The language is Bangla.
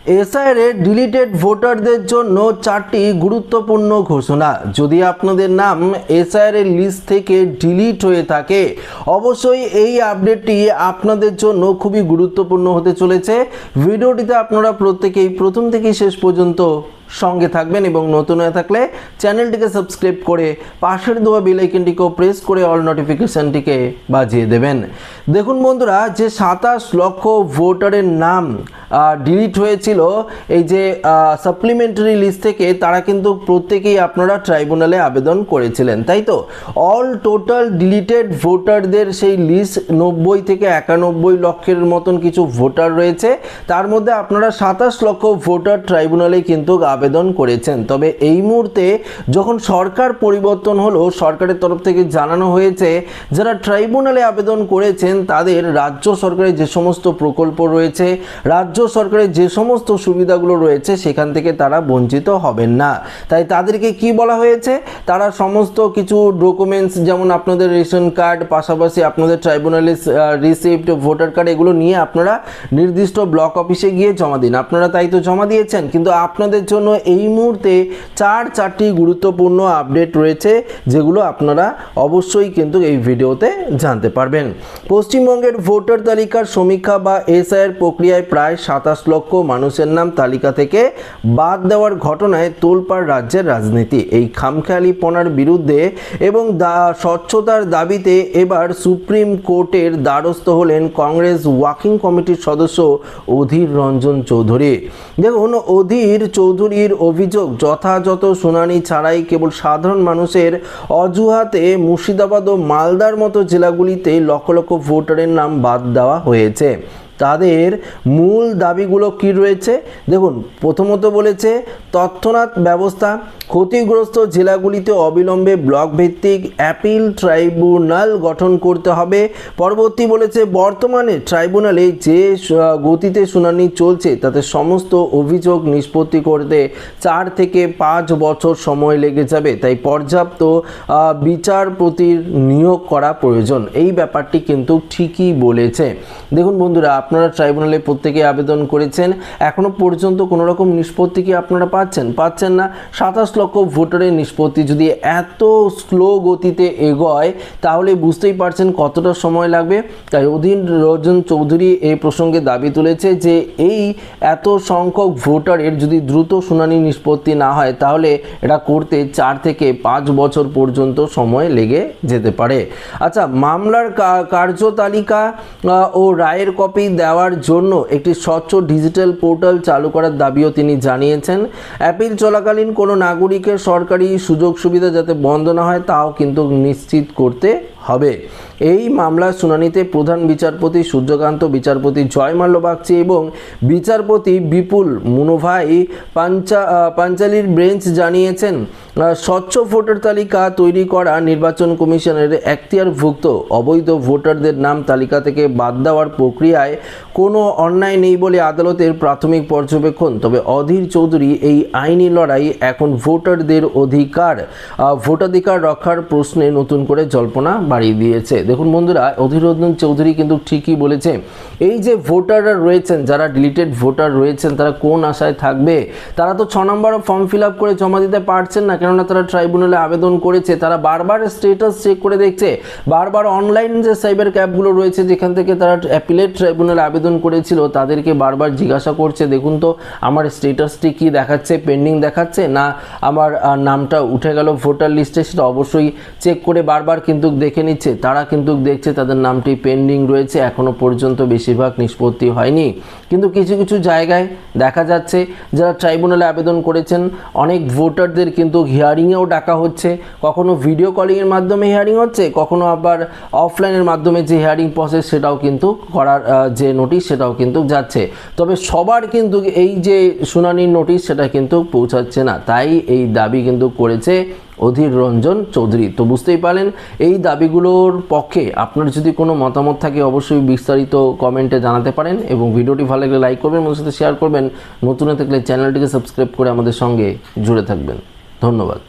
এসআইআরে ডিলিটেড ভোটারদের জন্য 4টি গুরুত্বপূর্ণ ঘোষণা। যদি আপনাদের নাম এসআইআর লিস্ট থেকে ডিলিট হয়ে থাকে, অবশ্যই এই আপডেটটি আপনাদের জন্য খুবই গুরুত্বপূর্ণ হতে চলেছে। ভিডিওটিতে আপনারা প্রত্যেকেই প্রথম থেকে শেষ পর্যন্ত সঙ্গে থাকবেন এবং নতুন হয়ে থাকলে চ্যানেলটিকে সাবস্ক্রাইব করে পাশের দেওয়া বেল আইকনটিকেও প্রেস করে অল নোটিফিকেশনটিকে বাজিয়ে দেবেন। দেখুন বন্ধুরা, যে 27 লক্ষ ভোটারের নাম ডিলিট হয়েছিল এই যে সাপ্লিমেন্টারি লিস্ট থেকে, তারা কিন্তু প্রত্যেকেই আপনারা ট্রাইব্যুনালে আবেদন করেছিলেন, তাই তো? অল টোটাল ডিলিটেড ভোটারদের সেই লিস্ট 90 থেকে 91 লক্ষের মতন কিছু ভোটার রয়েছে। তার মধ্যে আপনারা 27 লক্ষ ভোটার ট্রাইব্যুনালে কিন্তু আবেদন করেছেন। তবে এই মুহূর্তে যখন সরকার পরিবর্তন হলো, সরকারের তরফ থেকে জানানো হয়েছে যারা ট্রাইব্যুনালে আবেদন করেছেন তাদের রাজ্য সরকারের যে সমস্ত প্রকল্প রয়েছে, রাজ্য সরকারের যে সমস্ত সুবিধাগুলো রয়েছে সেখান থেকে তারা বঞ্চিত হবেন না। তাই তাদেরকে কি বলা হয়েছে, তারা সমস্ত কিছু ডকুমেন্টস যেমন আপনাদের রেশন কার্ড, পাশাপাশি আপনাদের ট্রাইব্যুনালে রিসিপ্ট, ভোটার কার্ড, এগুলো নিয়ে আপনারা নির্দিষ্ট ব্লক অফিসে গিয়ে জমা দিন। আপনারা তাই তো জমা দিয়েছেন, কিন্তু আপনাদের জন্য এই মুহূর্তে চারটি গুরুত্বপূর্ণ আপডেট রয়েছে যেগুলো আপনারা অবশ্যই কিন্তু এই ভিডিওতে জানতে পারবেন। পশ্চিমবঙ্গের ভোটার তালিকার সমীক্ষা বা এসআইআর প্রক্রিয়ায় প্রায় 27 লক্ষ মানুষের নাম তালিকা থেকে বাদ দেওয়ার ঘটনায় তোলপাড় রাজ্যের রাজনীতি। এই খামখেয়ালিপনার বিরুদ্ধে এবং স্বচ্ছতার দাবিতে এবার সুপ্রিম কোর্টের দ্বারস্থ হলেন কংগ্রেস ওয়ার্কিং কমিটির সদস্য অধীর রঞ্জন চৌধুরী। দেখুন, অধীর চৌধুরীর অভিযোগ, যথাযথ শুনানি ছাড়াই কেবল সাধারণ মানুষের অজুহাতে মুর্শিদাবাদ ও মালদার মতো জেলাগুলিতে লক্ষ লক্ষ ভোটারের নাম বাদ দেওয়া হয়েছে। তাদের মূল দাবিগুলো কি রয়েছে দেখুন। প্রথমত বলেছে তৎক্ষণাৎ ব্যবস্থা, ক্ষতিগ্রস্ত জেলাগুলিতে অবিলম্বে ব্লক ভিত্তিক অ্যাপিল ট্রাইব্যুনাল গঠন করতে হবে। পরবর্তী বলেছে বর্তমানে ট্রাইব্যুনালে যে গতিতে শুনানি চলছে তাতে সমস্ত অভিযোগ নিষ্পত্তি করতে 4 থেকে 5 বছর সময় লেগে যাবে, তাই পর্যাপ্ত বিচারপতির নিয়োগ করা প্রয়োজন। এই ব্যাপারটি কিন্তু ঠিকই বলেছে। দেখুন বন্ধুরা, আপনারা ট্রাইব্যুনালে প্রত্যেকে আবেদন করেছেন, এখনো পর্যন্ত কোনো রকম নিষ্পত্তি কি আপনারা পাচ্ছেন না। 27 লক্ষ ভোটারের নিষ্পত্তি যদি এত স্লো গতিতে এগোয় তাহলে বুঝতেই পারছেন কতটা সময় লাগবে। তাই অধীর রঞ্জন চৌধুরী এই প্রসঙ্গে দাবি তুলেছে যে এই এত সংখ্যক ভোটারের যদি দ্রুত শুনানি নিষ্পত্তি না হয় তাহলে এটা করতে 4 থেকে 5 বছর পর্যন্ত সময় লেগে যেতে পারে। আচ্ছা, মামলার কার্যতালিকা ও রায়ের কপি দেওয়ার জন্য একটি স্বচ্ছ ডিজিটাল পোর্টাল চালু করার দাবিও তিনি জানিয়েছেন। অ্যাপিল চলাকালীন কোনো নাগরিকের সরকারি সুযোগ সুবিধা যাতে বন্ধ না হয় তাও কিন্তু নিশ্চিত করতে হবে। এই মামলার শুনানিতে প্রধান বিচারপতি সূর্যকান্ত, বিচারপতি জয়মাল্য বাগচি এবং বিচারপতি বিপুল মুনোভাই পাঞ্চালির বেঞ্চ জানিয়েছেন স্বচ্ছ ভোটার তালিকা তৈরি করা নির্বাচন কমিশনের এখতিয়ারভুক্ত। অবৈধ ভোটারদের নাম তালিকা থেকে বাদ দেওয়ার প্রক্রিয়ায় কোনো অন্যায় নেই বলে আদালতের প্রাথমিক পর্যবেক্ষণ। তবে অধীর চৌধুরী এই আইনি লড়াই এখন ভোটারদের ভোটাধিকার রক্ষার প্রশ্নে নতুন করে জল্পনা বাড়িয়ে দিয়েছে। দেখুন বন্ধুরা, অধীর রঞ্জন চৌধুরী কিন্তু ঠিকই বলেছে। এই যে ভোটাররা রয়েছেন, যারা ডিলিটেড ভোটার রয়েছেন, তারা কোন আশায় থাকবে? তারা তো 6 নম্বর ফর্ম ফিল আপ করে জমা দিতে পারছেন না, কেননা তারা ট্রাইব্যুনালে আবেদন করেছে। তারা বারবার স্ট্যাটাস চেক করে দেখছে, বারবার অনলাইন যে সাইবার ক্যাবগুলো রয়েছে যেখান থেকে তারা অ্যাপিলেট ট্রাইব্যুনালে আবেদন করেছিল তাদেরকে বারবার জিজ্ঞাসা করছে, দেখুন তো আমার স্ট্যাটাসটি কি দেখাচ্ছে, পেন্ডিং দেখাচ্ছে না আমার নামটা উঠে গেল ভোটার লিস্টে, সেটা অবশ্যই চেক করে বারবার কিন্তু দেখে নিচ্ছে। তারা কিন্তু দেখছে তাদের নামটি পেন্ডিং রয়েছে, এখনো পর্যন্ত বেশিরভাগ নিষ্পত্তি হয়নি। কিন্তু কিছু কিছু জায়গায় দেখা যাচ্ছে যারা ট্রাইব্যুনালে আবেদন করেছেন অনেক ভোটারদের কিন্তু হিয়ারিংয়েও ডাকা হচ্ছে। কখনো ভিডিও কলিংয়ের মাধ্যমে হিয়ারিং হচ্ছে, কখনো আবার অফলাইনের মাধ্যমে যে হিয়ারিং প্রসেস সেটাও কিন্তু করার যে নোটিশ সেটাও কিন্তু যাচ্ছে। তবে সবার কিন্তু এই যে শুনানির নোটিশ সেটা কিন্তু পৌঁছাচ্ছে না, তাই এই দাবি কিন্তু করেছে অধীর রঞ্জন চৌধুরী। তো বুঝতেই পারলেন এই দাবিগুলোর পক্ষে আপনার যদি কোনো মতামত থাকে অবশ্যই বিস্তারিত কমেন্টে জানাতে পারেন এবং ভিডিওটি ভালো লাগলে লাইক করবেন, আমাদের সাথে শেয়ার করবেন। নতুন হয়ে থাকলে চ্যানেলটিকে সাবস্ক্রাইব করে আমাদের সঙ্গে জুড়ে থাকবেন। ধন্যবাদ।